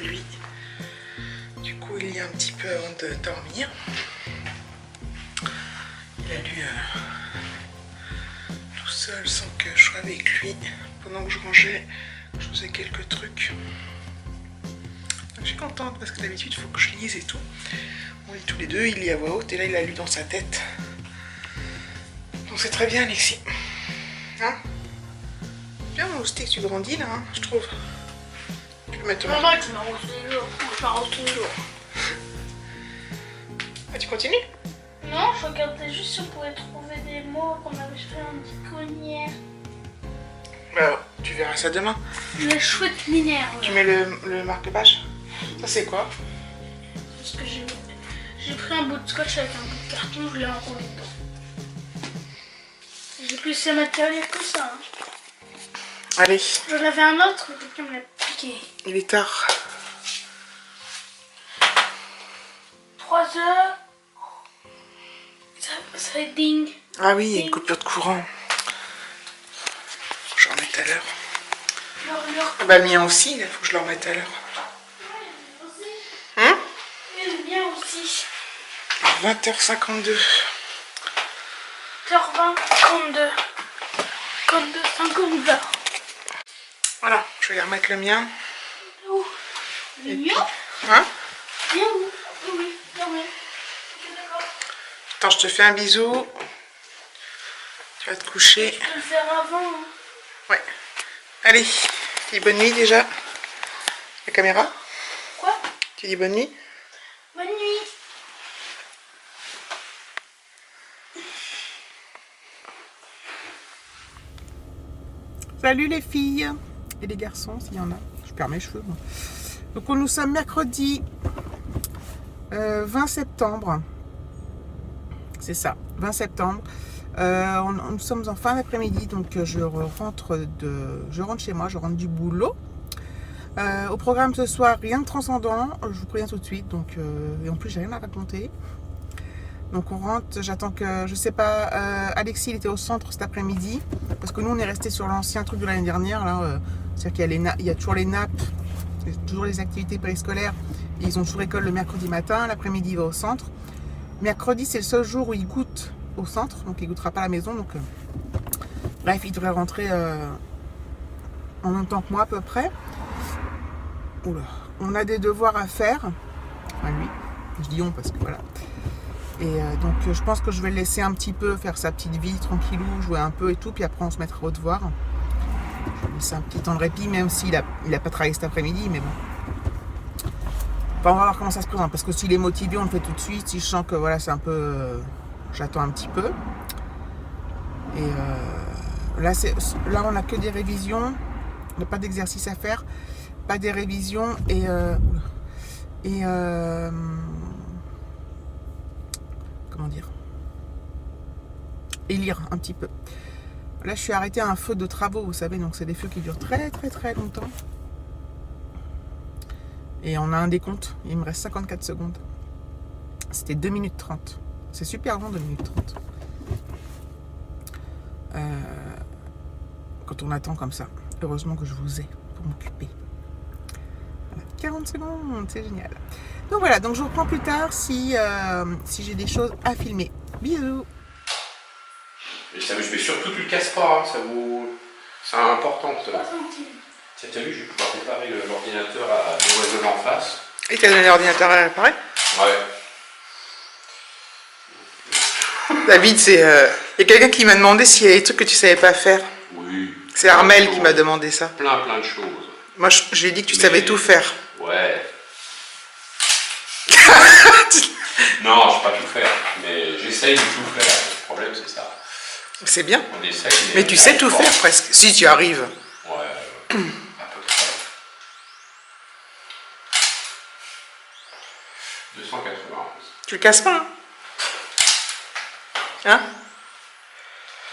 lui. Du coup, il lit un petit peu avant de dormir. Il a lu tout seul sans que je sois avec lui. Pendant que je rangeais, je faisais quelques trucs. Donc, je suis contente parce que d'habitude, il faut que je lise et tout. On lit tous les deux, il lit à voix haute et là, il a lu dans sa tête. Donc, c'est très bien, Alexis. Hein? Bien, mon moustique, tu grandis là, hein, je trouve. Tu peux mettre... Maman, tu m'arroses tous les jours. Je m'arrose tous les jours. Ah, tu continues? Non, je regardais juste si on pouvait trouver des mots qu'on avait fait un petit connière. Bah, tu verras ça demain. Le chouette linéaire. Tu mets le marque-page. Ça, c'est quoi? Parce que j'ai pris un bout de scotch avec un bout de carton, je l'ai enroulé dedans. J'ai plus ces matériels que ça. Hein. Allez. J'en avais un autre, quelqu'un me l'a piqué. Il est tard. 3 heures. Ça fait ding. Ah oui, il y a une coupure de courant. Faut que je le remette à l'heure. Ah bah le mien aussi, il faut que je le remette à l'heure. Hein? Et le mien aussi. 20h52. 20h20, 52. 52, 52. Voilà, je vais aller remettre le mien. Où? Le mien? Hein? Bien où? Oui, bien oui. Ok, d'accord. Attends, je te fais un bisou. Tu vas te coucher. Je peux le faire avant. Hein. Ouais. Allez, dis bonne nuit déjà. La caméra? Quoi? Tu dis bonne nuit? Bonne nuit. Salut les filles et les garçons s'il y en a. Je perds mes cheveux moi. Donc nous sommes mercredi 20 septembre. C'est ça, 20 septembre. Nous sommes en fin d'après-midi, donc je rentre chez moi, je rentre du boulot. Au programme ce soir, rien de transcendant, je vous préviens tout de suite. Donc, et en plus, j'ai rien à raconter. Donc on rentre, j'attends que, je sais pas, Alexis il était au centre cet après-midi, parce que nous on est resté sur l'ancien truc de l'année dernière, là, c'est-à-dire qu'il y a toujours les nappes, toujours les activités périscolaires, et ils ont toujours école le mercredi matin, l'après-midi il va au centre. Mercredi c'est le seul jour où il goûte au centre, donc il goûtera pas à la maison, donc bref il devrait rentrer en même temps que moi à peu près. Oula. On a des devoirs à faire, enfin lui, je dis on parce que voilà. Et donc je pense que je vais le laisser un petit peu faire sa petite vie tranquillou, jouer un peu et tout, puis après on se mettra au devoir. Je vais laisser un petit temps de répit, même s'il a pas travaillé cet après-midi, mais bon. Enfin, on va voir comment ça se présente, parce que s'il est motivé, on le fait tout de suite. Si je sens que voilà, c'est un peu... j'attends un petit peu. Et là, on n'a que des révisions. On n'a pas d'exercice à faire. Pas des révisions. Comment dire? Et lire un petit peu. Là, je suis arrêtée à un feu de travaux, vous savez. Donc, c'est des feux qui durent très, très, très longtemps. Et on a un décompte, il me reste 54 secondes. C'était 2 minutes 30. C'est super long, 2 minutes 30. Quand on attend comme ça. Heureusement que je vous ai pour m'occuper. Voilà, 40 secondes, c'est génial. Donc voilà, donc je vous reprends plus tard si j'ai des choses à filmer. Bisous. Mais surtout tu le casses pas, hein, c'est important. T'as vu, je vais pouvoir préparer l'ordinateur à l'oiseau en face. Et t'as donné l'ordinateur à réparer? Ouais. David, c'est... Il y a quelqu'un qui m'a demandé s'il y a des trucs que tu savais pas faire. Oui. C'est Armel qui m'a demandé ça. Plein de choses. Moi, je lui ai dit que tu savais tout faire. Ouais. Non, je ne sais pas tout faire, mais j'essaye de tout faire. Le problème, c'est ça. C'est bien. On essaye, mais tu sais tout faire presque. Si tu arrives. Ouais, à peu près. 291. Tu le casses pas, hein? Hein?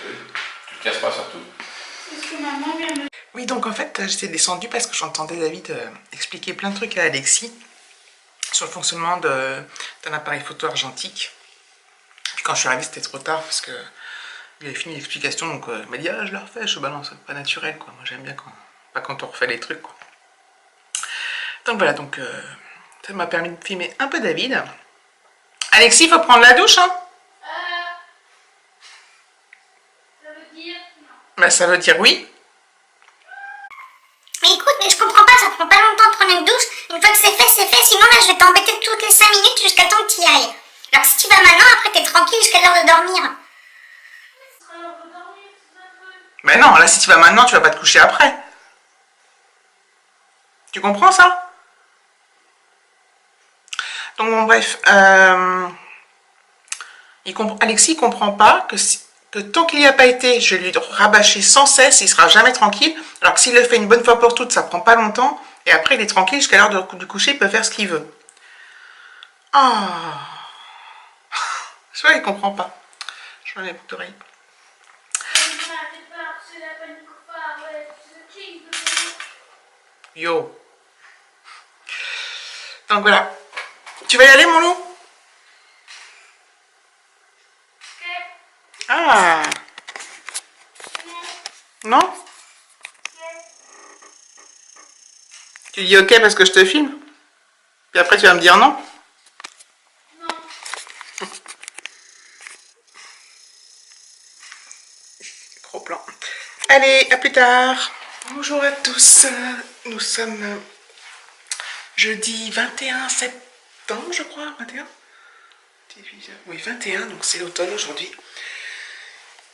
Oui. Tu le casses pas surtout. Est-ce que maman vient me... Oui, donc en fait, j'étais descendue parce que j'entendais David expliquer plein de trucs à Alexis sur le fonctionnement d'un appareil photo argentique. Puis quand je suis arrivée, c'était trop tard parce que il avait fini l'explication, donc il m'a dit ah je le refais, je balance, c'est pas naturel quoi. Moi j'aime bien pas quand on refait les trucs quoi. Donc voilà, donc ça m'a permis de filmer un peu David. Alexis, il faut prendre la douche, hein? Ça veut dire non. Bah ça veut dire oui. Mais écoute, mais je comprends pas, ça prend pas longtemps de prendre une douche. Une fois que c'est fait, sinon là je vais t'embêter toutes les 5 minutes jusqu'à temps que tu y ailles. Alors si tu vas maintenant, après t'es tranquille jusqu'à l'heure de dormir. Alors, on peut dormir, c'est un peu. Mais non, là si tu vas maintenant, tu vas pas te coucher après. Tu comprends ça? Donc bon bref, Alexis comprend pas que tant qu'il n'y a pas été, je vais lui rabâcher sans cesse, il sera jamais tranquille. Alors que s'il le fait une bonne fois pour toutes, ça prend pas longtemps. Et après il est tranquille jusqu'à l'heure du coucher, il peut faire ce qu'il veut. Ah, je vois, il comprend pas. Je vais les boucles d'oreilles. Yo. Donc voilà. Tu vas y aller, mon loup? Ah. Non? Tu dis ok parce que je te filme? Puis après tu vas me dire non? Non. Gros plan. Allez, à plus tard. Bonjour à tous. Nous sommes jeudi 21 septembre, je crois. 21? Oui, 21, donc c'est l'automne aujourd'hui.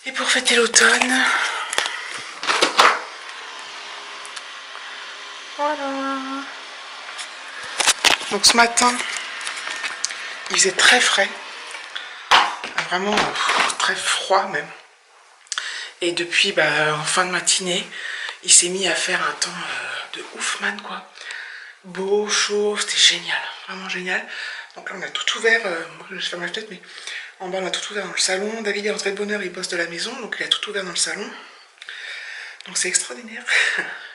Et pour fêter l'automne, voilà. Donc ce matin, il faisait très frais. Vraiment très froid même. Et depuis, en fin de matinée, il s'est mis à faire un temps de ouf, man, quoi. Beau, chaud, c'était génial, vraiment génial. Donc là, on a tout ouvert, je ferme la fenêtre, mais en bas, on a tout ouvert dans le salon. David est rentré de bonne heure, il bosse de la maison, donc il a tout ouvert dans le salon. Donc c'est extraordinaire,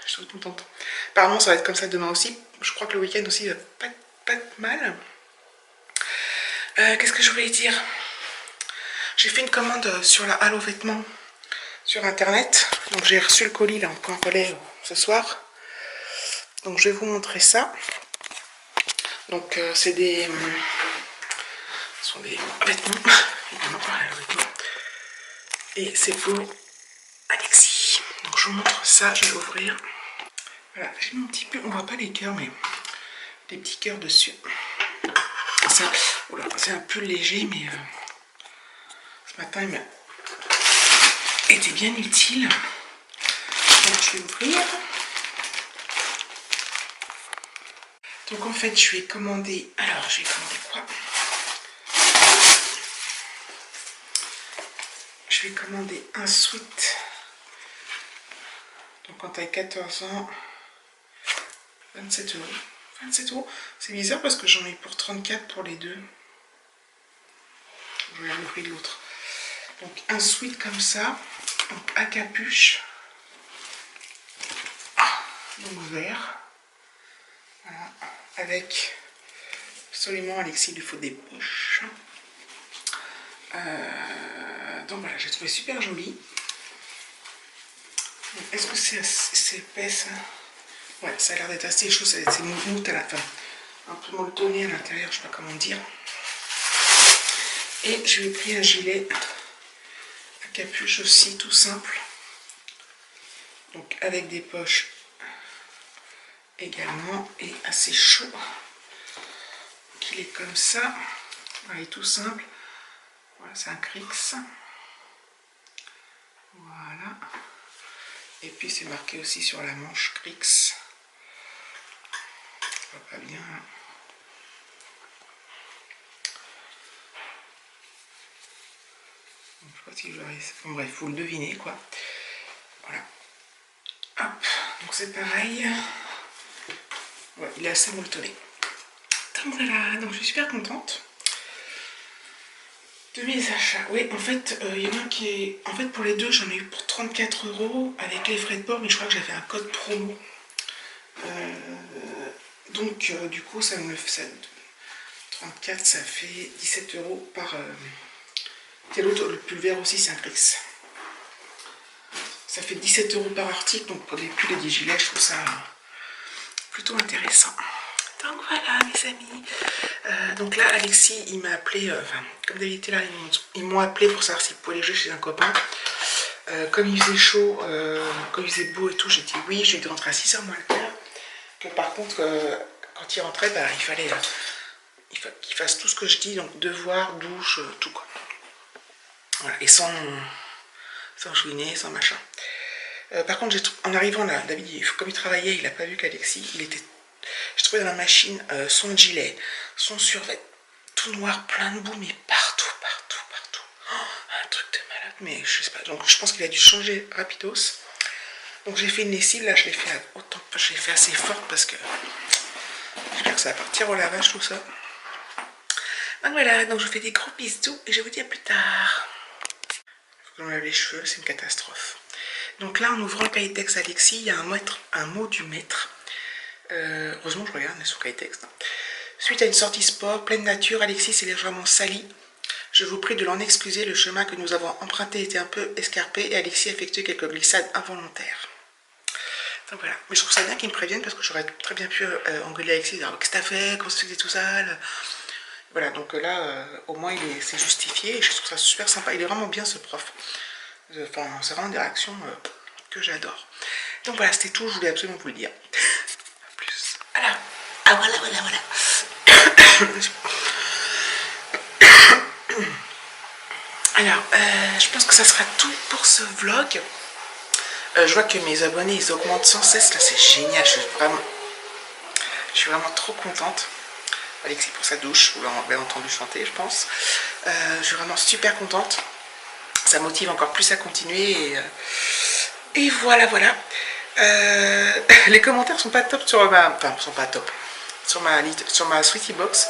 je suis toute contente. Apparemment, ça va être comme ça demain aussi. Je crois que le week-end aussi va pas être mal. Qu'est-ce que je voulais dire? J'ai fait une commande sur la halle aux vêtements sur internet. Donc j'ai reçu le colis là en point relais ce soir. Donc je vais vous montrer ça. Donc c'est des... ce sont des vêtements. Et c'est pour Alexis. Donc je vous montre ça, je vais l'ouvrir. Voilà, j'ai mis un petit peu, on voit pas les cœurs, mais des petits cœurs dessus. C'est un peu léger, mais ce matin il m'a été bien utile. Donc je vais ouvrir. Donc en fait je lui ai commandé, alors je lui ai commandé quoi? Je lui ai commandé un sweat. Donc en taille 14 ans, 27 €. 27 €. C'est bizarre parce que j'en ai pour 34 pour les deux. Je vais ouvrir l'autre. Donc un sweat comme ça, donc à capuche, donc vert. Voilà. Avec absolument, Alexis, il lui faut des poches. Donc voilà, j'ai trouvé super joli. Est-ce que c'est épaisse? Ouais, ça a l'air d'être assez chaud, c'est mou à la fin. Un peu molletonné à l'intérieur, je sais pas comment dire. Et je lui ai pris un gilet à capuche aussi, tout simple. Donc avec des poches également, et assez chaud. Il est comme ça. Il est tout simple. Voilà, c'est un Crix. Voilà. Et puis c'est marqué aussi sur la manche Crix. Ça va pas bien là. Je sais pas si je vais... Bon, bref, faut le deviner quoi. Voilà. Hop, donc c'est pareil. Ouais, il est assez molletonné. Donc voilà, donc je suis super contente de mes achats. Oui, en fait, il y en a un qui est... En fait, pour les deux, j'en ai eu pour 34 € avec les frais de port, mais je crois que j'avais un code promo. Donc, du coup, ça me fait... 34, ça fait 17 € par... Et l'autre, le pulvère aussi, c'est un Crix. Ça fait 17 € par article, donc pour les pulls et des gilets, je trouve ça plutôt intéressant. Donc voilà mes amis. Donc là Alexis il m'a appelé, comme d'habitude là ils m'ont appelé pour savoir s'ils pouvaient jouer chez un copain. Comme il faisait chaud, comme il faisait beau et tout, j'ai dit oui, je lui ai dit de rentrer à 6h moins le quart. Que par contre quand il rentrait, bah, il fallait qu'il fasse tout ce que je dis, donc devoir, douche, tout quoi. Voilà, et sans chouiner, sans machin. Par contre, en arrivant là, David, comme il travaillait, il n'a pas vu qu'Alexis, j'ai trouvé dans la machine son gilet, son survêt, tout noir, plein de boue, mais partout. Oh, un truc de malade, mais je sais pas. Donc je pense qu'il a dû changer rapidos. Donc j'ai fait une lessive, là je l'ai fait assez forte parce que j'espère que ça va partir au lavage tout ça. Donc voilà, donc je vous fais des gros bisous et je vous dis à plus tard. Faut que je me lave les cheveux, c'est une catastrophe. Donc là en ouvrant le cahier de texte Alexis, il y a un mot du maître. Heureusement je regarde sur le cahier de texte. Suite à une sortie sport, pleine nature, Alexis s'est légèrement sali. Je vous prie de l'en excuser, le chemin que nous avons emprunté était un peu escarpé et Alexis a effectué quelques glissades involontaires. Donc voilà, mais je trouve ça bien qu'ils me préviennent parce que j'aurais très bien pu engueuler Alexis, dire qu'est-ce que t'as fait, comment ça fait que t'es tout sale. Voilà, donc là, au moins il s'est justifié et je trouve ça super sympa. Il est vraiment bien ce prof. Enfin, c'est vraiment des réactions que j'adore. Donc voilà, c'était tout, je voulais absolument vous le dire. A plus. Alors, voilà. Alors, je pense que ça sera tout pour ce vlog. Je vois que mes abonnés, ils augmentent sans cesse. Là, c'est génial. Je suis vraiment trop contente. Alexis pour sa douche. Vous l'avez entendu chanter, je pense. Je suis vraiment super contente. Ça motive encore plus à continuer. Et voilà. Les commentaires sont pas top sur ma... Enfin, sont pas top. Sur ma Sweetie Box.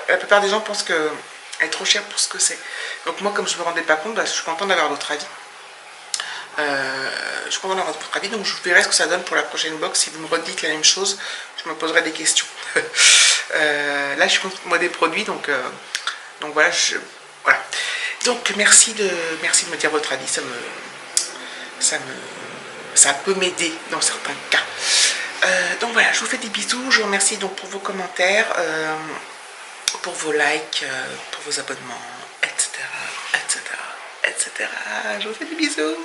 La plupart des gens pensent qu'elle est trop chère pour ce que c'est. Donc moi, comme je ne me rendais pas compte, bah, je suis contente d'avoir votre avis. Donc je verrai ce que ça donne pour la prochaine box. Si vous me redites la même chose, je me poserai des questions. Là, je suis contente moi des produits, donc voilà. Voilà. Donc merci de me dire votre avis. Ça peut m'aider dans certains cas. Donc voilà, je vous fais des bisous. Je vous remercie donc pour vos commentaires, pour vos likes, pour vos abonnements, etc. Je vous fais des bisous.